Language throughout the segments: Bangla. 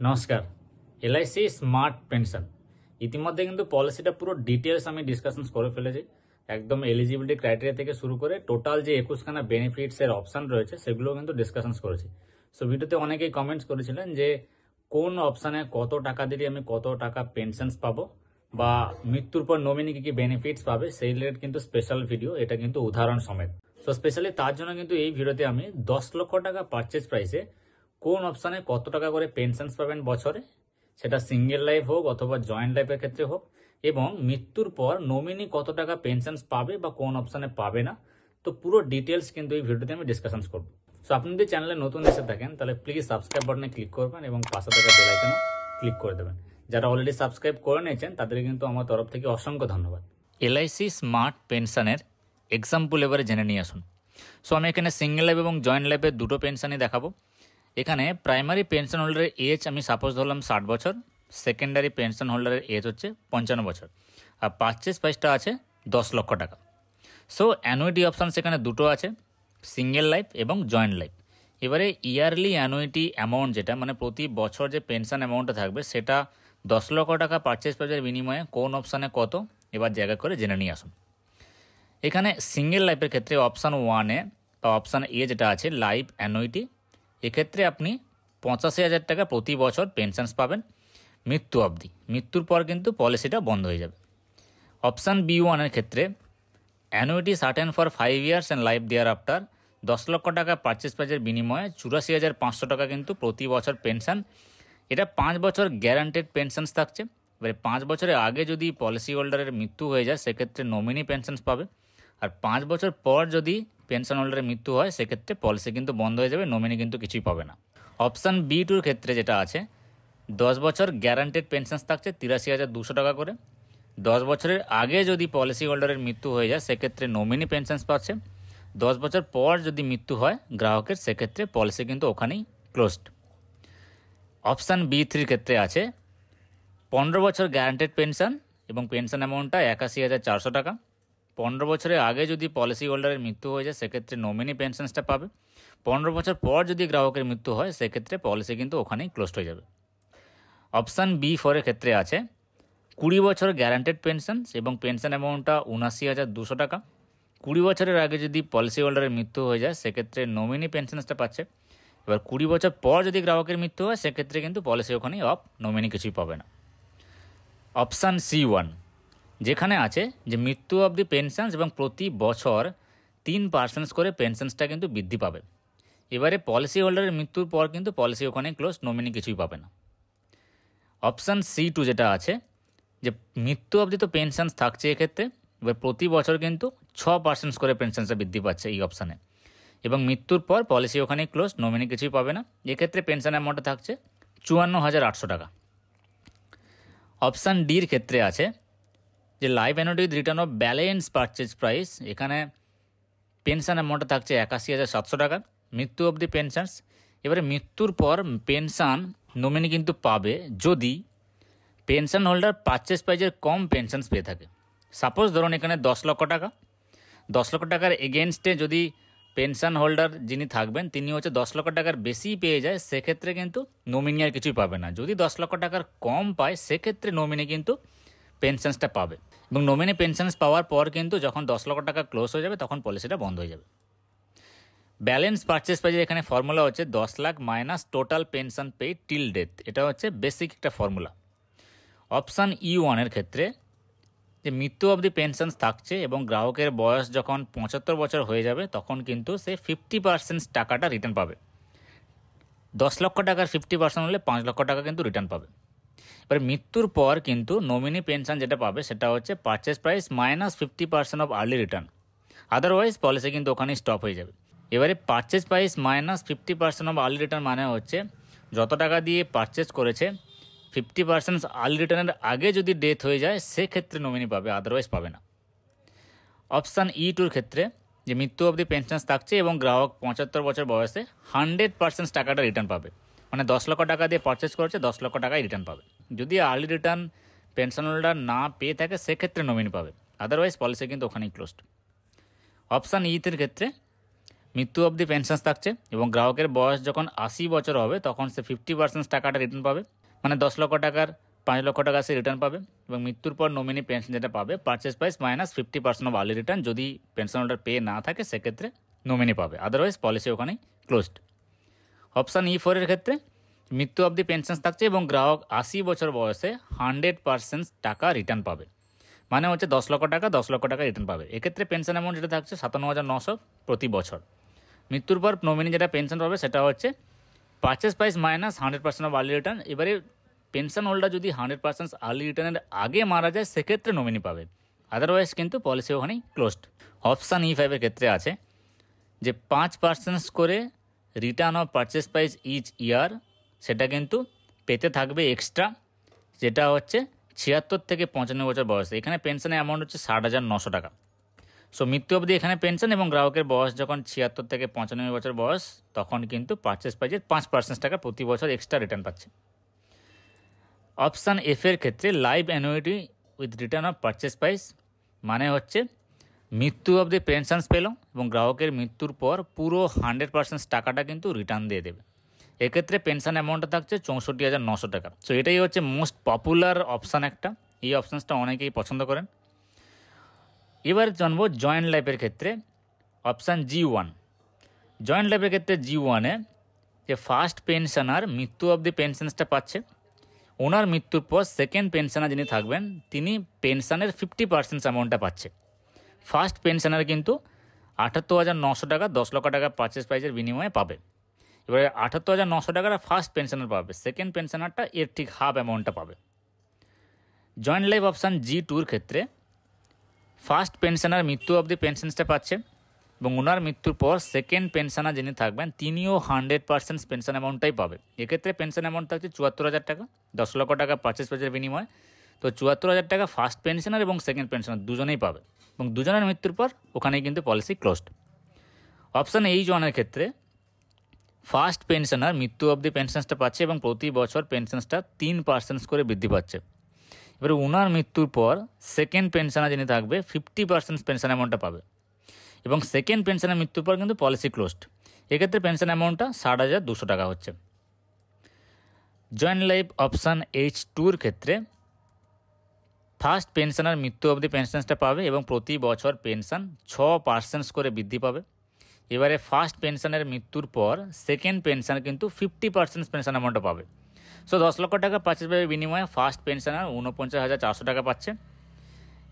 নমস্কার। এলআইসি স্মার্ট পেনশন ইতিমধ্যে কিন্তু পলিসিটা পুরো ডিটেলস আমি ডিসকাশন করে ফেলেছি। একদম এলিজিবিলিটি ক্রাইটেরিয়া থেকে শুরু করে টোটাল যে 21খানা বেনিফিটস এর অপশন রয়েছে সেগুলো কিন্তু ডিসকাশন করেছি। সো ভিডিওতে অনেকেই কমেন্টস করেছিলেন যে কোন অপশনে কত টাকা দিলে আমি কত টাকা পেনশনস পাবো বা মৃত্যুর পর নমিনি কি কি বেনিফিটস পাবে সেই রিলেটেড কিন্তু স্পেশাল ভিডিও, এটা কিন্তু উদাহরণ সমেত। সো স্পেশালি তার জন্য কিন্তু এই ভিডিওতে আমি 10 লক্ষ টাকা পারচেজ প্রাইসে কোন অপশনে কত টাকা করে পেনশনস পাবেন বছরে, সেটা সিঙ্গেল লাইফ হোক অথবা জয়েন্ট লাইফের ক্ষেত্রে হোক, এবং মৃত্যুর পর নমিনি কত টাকা পেনশনস পাবে বা কোন অপশনে পাবে না, তো পুরো ডিটেলস কিন্তু এই ভিডিওতে আমি ডিসকাশন করব। সো আপনি যদি চ্যানেলে নতুন এসে থাকেন তাহলে প্লিজ সাবস্ক্রাইব বাটনে ক্লিক করবেন এবং পাশে থাকা বেল আইকনও ক্লিক করে দেবেন। যারা অলরেডি সাবস্ক্রাইব করে নিয়েছেন তাদের কিন্তু আমার তরফ থেকে অসংখ্য ধন্যবাদ। এলআইসি স্মার্ট পেনশনের এক্সাম্পল এবারে জেনে নিয়ে আসুন। সো আমি এখানে সিঙ্গেল লাইফ এবং জয়েন্ট লাইফের দুটো পেনশনই দেখাবো। এখানে প্রাইমারি পেনশন হোল্ডারের এজ আমি সাপোজ ধরলাম 60 বছর, সেকেন্ডারি পেনশন হোল্ডারের এজ হচ্ছে 55 বছর, আর পারচেস প্রাইসটা আছে 10 লক্ষ টাকা। সো অ্যানুইটি অপশান সেখানে দুটো আছে, সিঙ্গেল লাইফ এবং জয়েন্ট লাইফ। এবারে ইয়ারলি অ্যানুইটি অ্যামাউন্ট যেটা মানে প্রতি বছর যে পেনশন অ্যামাউন্টটা থাকবে সেটা 10 লক্ষ টাকা পারচেস প্রাইসের বিনিময়ে কোন অপশানে কত, এবার জায়গা করে জেনে নিয়ে আসুন। এখানে সিঙ্গেল লাইফের ক্ষেত্রে অপশান 1-এ বা অপশান এ যেটা আছে লাইফ অ্যানুইটি, এক্ষেত্রে আপনি 85,000 টাকা প্রতি বছর পেনশনস পাবেন মৃত্যু অবধি। মৃত্যুর পর কিন্তু পলিসিটা বন্ধ হয়ে যাবে। অপশান B1-এর ক্ষেত্রে annuity certain for 5 years and life thereafter, 10 লক্ষ টাকা পারচেস প্রাইসের বিনিময়ে 84,500 টাকা কিন্তু প্রতি বছর পেনশন। এটা 5 বছর গ্যারান্টেড পেনশনস থাকছে। এবারে 5 বছরের আগে যদি পলিসি হোল্ডারের মৃত্যু হয়ে যায় সেক্ষেত্রে নমিনি পেনশনস পাবে, আর 5 বছর পর যদি পেনশন হোল্ডারের মৃত্যু হয় সেক্ষেত্রে পলিসি কিন্তু বন্ধ হয়ে যাবে, নমিনি কিন্তু কিছুই পাবে না। অপশান B2-র ক্ষেত্রে যেটা আছে 10 বছর গ্যারান্টেড পেনশনস থাকছে 83,200 টাকা করে। 10 বছরের আগে যদি পলিসি হোল্ডারের মৃত্যু হয়ে যায় সেক্ষেত্রে নমিনি পেনশনস পাচ্ছে। 10 বছর পর যদি মৃত্যু হয় গ্রাহকের সেক্ষেত্রে পলিসি কিন্তু ওখানেই ক্লোজড। অপশান B3-র ক্ষেত্রে আছে 15 বছর গ্যারান্টেড পেনশন এবং পেনশন অ্যামাউন্টটা 81,400 টাকা। 15 বছরের আগে যদি পলিসি হোল্ডারের মৃত্যু হয়ে যায় সেক্ষেত্রে নমিনি পেনশনসটা পাবে। 15 বছর পর যদি গ্রাহকের মৃত্যু হয় সেক্ষেত্রে পলিসি কিন্তু ওখানেই ক্লোজড হয়ে যাবে। অপশান B4-এর ক্ষেত্রে আছে 20 বছর গ্যারান্টেড পেনশন এবং পেনশন অ্যামাউন্টটা 79,200 টাকা। 20 বছরের আগে যদি পলিসি হোল্ডারের মৃত্যু হয়ে যায় সেক্ষেত্রে নমিনি পেনশনসটা পাচ্ছে। এবার 20 বছর পর যদি গ্রাহকের মৃত্যু হয় সেক্ষেত্রে কিন্তু পলিসি ওখানেই অফ, নমিনি কিছুই পাবে না। অপশান C1 যেখানে আছে যে মৃত্যু অবধি পেনশনস এবং প্রতি বছর 3% করে পেনশনসটা কিন্তু বৃদ্ধি পাবে। এবারে পলিসি হোল্ডারের মৃত্যুর পর কিন্তু পলিসি ওখানে ক্লোজ, নমিনি কিছুই পাবে না। অপশান C2 যেটা আছে যে মৃত্যু অবধি তো পেনশনস থাকছে এক্ষেত্রে, এবার প্রতি বছর কিন্তু 6% করে পেনশনসটা বৃদ্ধি পাচ্ছে এই অপশানে, এবং মৃত্যুর পর পলিসি ওখানে ক্লোজ, নমিনি কিছুই পাবে না। এক্ষেত্রে পেনশন অ্যামাউন্টটা থাকছে 54,800 টাকা। অপশান D-র ক্ষেত্রে আছে যে life annuity with return of balance purchase price, এখানে পেনশন অ্যামাউন্টটা থাকছে 81,700 টাকা মৃত্যু অবধি পেনশনস। এবারে মৃত্যুর পর পেনশন নমিনি কিন্তু পাবে যদি পেনশন হোল্ডার পারচেজ প্রাইজের কম পেনশনস পেয়ে থাকে। সাপোজ ধরুন এখানে 10 লক্ষ টাকা, 10 লক্ষ টাকার এগেনস্টে যদি পেনশন হোল্ডার যিনি থাকবেন তিনি হচ্ছে 10 লক্ষ টাকার বেশি পেয়ে যায় সেক্ষেত্রে কিন্তু নমিনি আর কিছুই পাবে না। যদি 10 লক্ষ টাকার কম পায় সেক্ষেত্রে নমিনি কিন্তু পেনশনসটা পাবে, এবং নমিনি পেনশনস পাওয়ার পর কিন্তু যখন 10 লক্ষ টাকা ক্লোজ হয়ে যাবে তখন পলিসিটা বন্ধ হয়ে যাবে। ব্যালেন্স পারচেজ প্রাইজের এখানে ফর্মুলা হচ্ছে 10 lakh minus total pension paid till death, এটা হচ্ছে বেসিক একটা ফর্মুলা। অপশান E1-এর ক্ষেত্রে যে মৃত্যু অবধি পেনশনস থাকছে এবং গ্রাহকের বয়স যখন 75 বছর হয়ে যাবে তখন কিন্তু সে 50% টাকাটা রিটার্ন পাবে। 10 লক্ষ টাকার 50% হলে 5 লক্ষ টাকা কিন্তু রিটার্ন পাবে। এবার মৃত্যুর পর কিন্তু নমিনি পেনশন যেটা পাবে সেটা হচ্ছে purchase price minus 50% of early return, otherwise policy কিন্তু ওখানেই স্টপ হয়ে যাবে। এবারে purchase price minus 50% of early return মানে হচ্ছে যত টাকা দিয়ে পারচেজ করেছে 50% আর্লি রিটার্নের আগে যদি ডেথ হয়ে যায় সেক্ষেত্রে নমিনি পাবে, আদারওয়াইজ পাবে না। অপশান E2-র ক্ষেত্রে যে মৃত্যু অবধি পেনশনস থাকছে এবং গ্রাহক 75 বছর বয়সে 100% টাকাটা রিটার্ন পাবে, মানে 10 লক্ষ টাকা দিয়ে পারচেজ করেছে 10 লক্ষ টাকাই রিটার্ন পাবে। যদি আর্লি রিটার্ন পেনশন হোল্ডার না পেয়ে থাকে সেক্ষেত্রে নমিনি পাবে, আদারওয়াইজ পলিসি কিন্তু ওখানেই ক্লোজড। অপশান E-র ক্ষেত্রে মৃত্যু অবধি পেনশন থাকছে এবং গ্রাহকের বয়স যখন 80 বছর হবে তখন সে 50% টাকাটা রিটার্ন পাবে, মানে 10 লক্ষ টাকার 5 লক্ষ টাকা সে রিটার্ন পাবে। এবং মৃত্যুর পর নমিনি পেনশন যেটা পাবে purchase price minus 50% of early return, যদি পেনশন হোল্ডার পে না থাকে সেক্ষেত্রে নমিনি পাবে, আদারওয়াইজ পলিসি ওখানেই ক্লোজড। অপশান E4 এর ক্ষেত্রে মৃত্যু অবধি পেনশন থাকছে এবং গ্রাহক 80 বছর বয়সে 100% টাকা রিটার্ন পাবে, মানে হচ্ছে 10 লক্ষ টাকা 10 লক্ষ টাকা রিটার্ন পাবে। এক্ষেত্রে পেনশন অ্যামাউন্ট যেটা থাকছে 57,900 প্রতি বছর। মৃত্যুর পর নমিনি যেটা পেনশন পাবে সেটা হচ্ছে purchase price minus 100% of early return. এবারে পেনশন হোল্ডার যদি 100% আর্লি রিটার্নের আগে মারা যায় সেক্ষেত্রে নমিনি পাবে, আদারওয়াইজ কিন্তু পলিসি ওখানেই ক্লোজড। অপশান E5 এর ক্ষেত্রে আছে যে 5% করে return of purchase price each year, সেটা কিন্তু পেতে থাকবে এক্সট্রা, যেটা হচ্ছে 76 থেকে 95 বছর বয়সে। এখানে পেনশনের অ্যামাউন্ট হচ্ছে 60,900 টাকা। সো মৃত্যু অবধি এখানে পেনশন এবং গ্রাহকের বয়স যখন 76 থেকে 95 বছর বয়স তখন কিন্তু পারচেস প্রাইজের 5% টাকা প্রতি বছর এক্সট্রা রিটার্ন পাচ্ছে। অপশান F এর ক্ষেত্রে live annuity with return of purchase price, মানে হচ্ছে মৃত্যু অবধি পেনশনস পেল এবং গ্রাহকের মৃত্যুর পর পুরো 100% টাকাটা কিন্তু রিটার্ন দিয়ে দেবে। এক্ষেত্রে পেনশন অ্যামাউন্টটা থাকছে 64,900 টাকা। সো এটাই হচ্ছে মোস্ট পপুলার অপশান একটা, এই অপশানসটা অনেকেই পছন্দ করেন। এবার জানবো জয়েন্ট লাইফের ক্ষেত্রে অপশান G1। জয়েন্ট লাইফের ক্ষেত্রে G1-এ যে ফার্স্ট পেনশনার মৃত্যু অবধি পেনশনসটা পাচ্ছে, ওনার মৃত্যুর পর সেকেন্ড পেনশনার যিনি থাকবেন তিনি পেনশনের 50% অ্যামাউন্টটা পাচ্ছে। ফার্স্ট পেনশনার কিন্তু 78,900 টাকা 10 লক্ষ টাকা পারচেস প্রাইসের বিনিময়ে পাবে। এবারে 78,900 টাকার ফার্স্ট পেনশনার পাবে, সেকেন্ড পেনশনারটা এর ঠিক হাফ অ্যামাউন্টটা পাবে। জয়েন্ট লাইফ অপশান G2-র ক্ষেত্রে ফার্স্ট পেনশনার মৃত্যু অবধি পেনশনসটা পাচ্ছে এবং ওনার মৃত্যুর পর সেকেন্ড পেনশনার যিনি থাকবেন তিনিও 100% পেনশন অ্যামাউন্টটাই পাবে। এক্ষেত্রে পেনশন অ্যামাউন্ট থাকছে 74,000 টাকা 10 লক্ষ টাকা পারচেস প্রাইসের বিনিময়ে। তো 74,000 টাকা ফার্স্ট পেনশনার এবং সেকেন্ড পেনশনার দুজনেই পাবে এবং দুজনের মৃত্যুর পর ওখানেই কিন্তু পলিসি ক্লোজড। অপশান H1-এর ক্ষেত্রে ফার্স্ট পেনশনার মৃত্যু অবধি পেনশনসটা পাচ্ছে এবং প্রতি বছর পেনশনসটা 3% করে বৃদ্ধি পাচ্ছে। এবারে ওনার মৃত্যুর পর সেকেন্ড পেনশনার যিনি থাকবে 50% পেনশন অ্যামাউন্টটা পাবে এবং সেকেন্ড পেনশনের মৃত্যুর পর কিন্তু পলিসি ক্লোজড। এক্ষেত্রে পেনশন অ্যামাউন্টটা 60,200 টাকা হচ্ছে। জয়েন্ট লাইফ অপশান H2-র ক্ষেত্রে ফার্স্ট পেনশনার মৃত্যু অবধি পেনশনসটা পাবে এবং প্রতি বছর পেনশন 6% করে বৃদ্ধি পাবে। এবারে ফার্স্ট পেনশনের মৃত্যুর পর সেকেন্ড পেনশন কিন্তু 50% পেনশন অ্যামাউন্টটা পাবে। সো 10 লক্ষ টাকা পারচেস প্রাইসের বিনিময়ে ফার্স্ট পেনশনার 49,400 টাকা পাচ্ছে।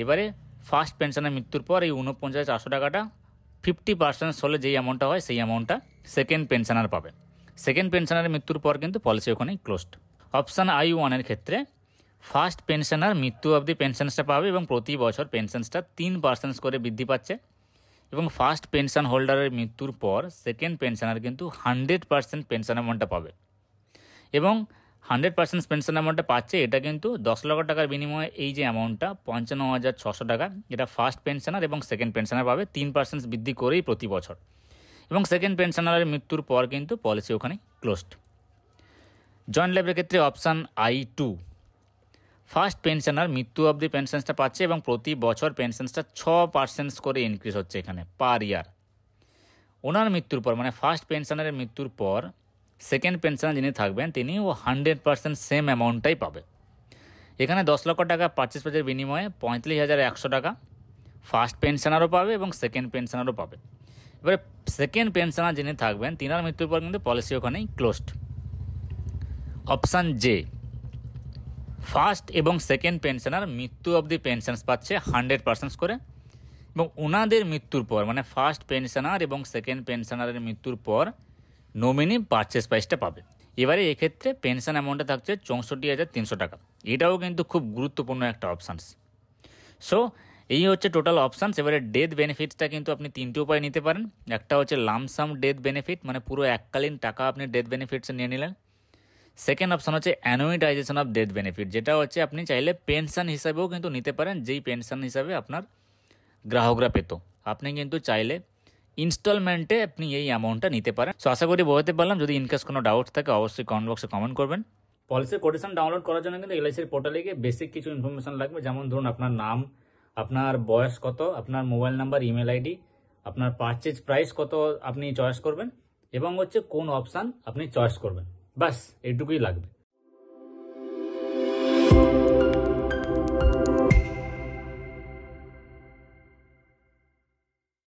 এবারে ফার্স্ট পেনশনের মৃত্যুর পর এই 49,400 টাকাটা 50% হলে যেই অ্যামাউন্টটা হয় সেই অ্যামাউন্টটা সেকেন্ড পেনশনার পাবে। সেকেন্ড পেনশনারের মৃত্যুর পর কিন্তু পলিসি ওখানেই ক্লোজড। অপশান I1-এর ক্ষেত্রে ফার্স্ট পেনশনার মৃত্যু অবধি পেনশনসটা পাবে এবং প্রতি বছর পেনশনসটা 3% করে বৃদ্ধি পাচ্ছে এবং ফার্স্ট পেনশন হোল্ডারের মৃত্যুর পর সেকেন্ড পেনশনার কিন্তু 100% পেনশন অ্যামাউন্টটা পাবে এবং 100% পেনশন অ্যামাউন্টটা পাচ্ছে। এটা কিন্তু 10 লক্ষ টাকার বিনিময়ে এই যে অ্যামাউন্টটা 55,600 টাকা, এটা ফার্স্ট পেনশনার এবং সেকেন্ড পেনশনার পাবে 3% বৃদ্ধি করেই প্রতি বছর এবং সেকেন্ড পেনশনারের মৃত্যুর পর কিন্তু পলিসি ওখানে ক্লোজড। জয়েন্ট লাইফের ক্ষেত্রে অপশান I2, ফার্স্ট পেনশনার মৃত্যু অবধি পেনশনসটা পাচ্ছে এবং প্রতি বছর পেনশনসটা 6% করে ইনক্রিজ হচ্ছে এখানে পার ইয়ার। ওনার মৃত্যুর পর মানে ফার্স্ট পেনশনারের মৃত্যুর পর সেকেন্ড পেনশনার যিনি থাকবেন তিনিও 100% সেম অ্যামাউন্টটাই পাবে। এখানে 10 লক্ষ টাকা পারচেস প্রাইসের বিনিময়ে 35,100 টাকা ফার্স্ট পেনশনারও পাবে এবং সেকেন্ড পেনশনারও পাবে। এবারে সেকেন্ড পেনশনার যিনি থাকবেন তিনার মৃত্যুর পর কিন্তু পলিসি ওখানেই ক্লোজড। অপশান জে, ফার্স্ট এবং সেকেন্ড পেনশনার মৃত্যু অবধি পেনশনস পাচ্ছে 100% করে এবং ওনাদের মৃত্যুর পর মানে ফার্স্ট পেনশনার এবং সেকেন্ড পেনশনারের মৃত্যুর পর নমিনি পারচেস প্রাইসটা পাবে। এবারে এক্ষেত্রে পেনশন অ্যামাউন্টটা থাকছে 64,300 টাকা। এটাও কিন্তু খুব গুরুত্বপূর্ণ একটা অপশানস। সো এই হচ্ছে টোটাল অপশানস। এবারে ডেথ বেনিফিটসটা কিন্তু আপনি তিনটে উপায় নিতে পারেন। একটা হচ্ছে লামসাম ডেথ বেনিফিট, মানে পুরো এককালীন টাকা আপনি ডেথ বেনিফিটসে নিয়ে নিলেন। সেকেন্ড অপশান হচ্ছে অ্যানুইটাইজেশন অফ ডেথ বেনিফিট, যেটা হচ্ছে আপনি চাইলে পেনশন হিসাবেও কিন্তু নিতে পারেন, যেই পেনশন হিসাবে আপনার গ্রাহকরা পেত। আপনি কিন্তু চাইলে ইনস্টলমেন্টে আপনি এই অ্যামাউন্টটা নিতে পারেন। সো আশা করি বোঝাতে পারলাম। যদি ইনকেস কোনো ডাউট থাকে অবশ্যই কমেন্ট বক্সে কমেন্ট করবেন। পলিসির কোটেশন ডাউনলোড করার জন্য কিন্তু এলআইসির পোর্টালে গিয়ে বেসিক কিছু ইনফরমেশন লাগবে, যেমন ধরুন আপনার নাম, আপনার বয়স কত, আপনার মোবাইল নাম্বার, ইমেল আইডি, আপনার পারচেজ প্রাইস কত আপনি চয়েস করবেন এবং হচ্ছে কোন অপশান আপনি চয়েস করবেন, বাস এইটুকুই লাগবে।